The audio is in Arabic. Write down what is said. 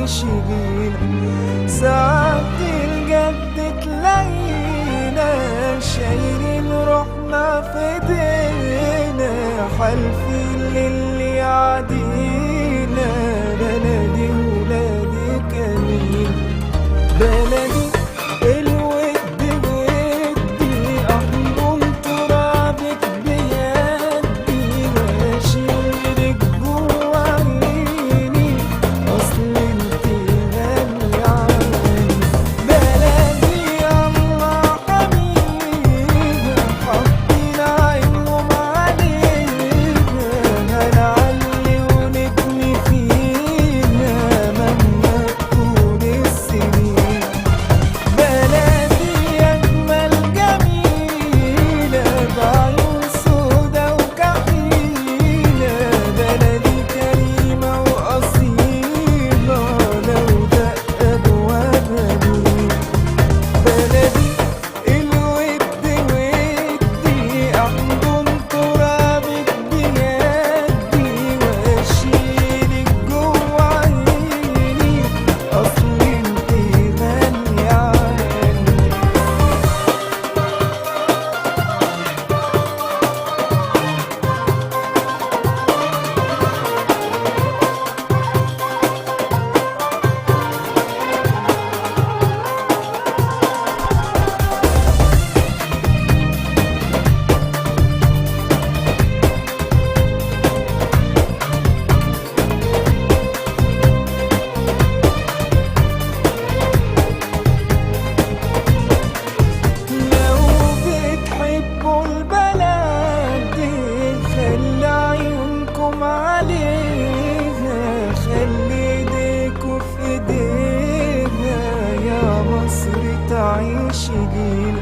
تعيش بينا. ساعات الجد تلاقينا شايلين روحنا في ايدينا، حالفين للي يعدينا. بلدي ولادي كمين، بلدي الود ودي، أحضن ترابك بيدي، وأشيلك جوا عيني، أصل انتي غالية عني. بلدي الله حميها، حاطين عينهم عليها، هنعلي ونبني فيها مهما تكون السنين. بلدي أجمل جميلة بعيون سودا وكحيلة، بلدي كريمة وأصيلة لو دق أبوابها مين. بلدي الود ودي، أحضن ترابك بيدي، وأشيلك جوا عيني، أصل انتي غالية عني. لو بتحبوا البلد دي خلي عيونكم عليها، خلي ايديكوا في ايديها، يا مصر تعيش جيل.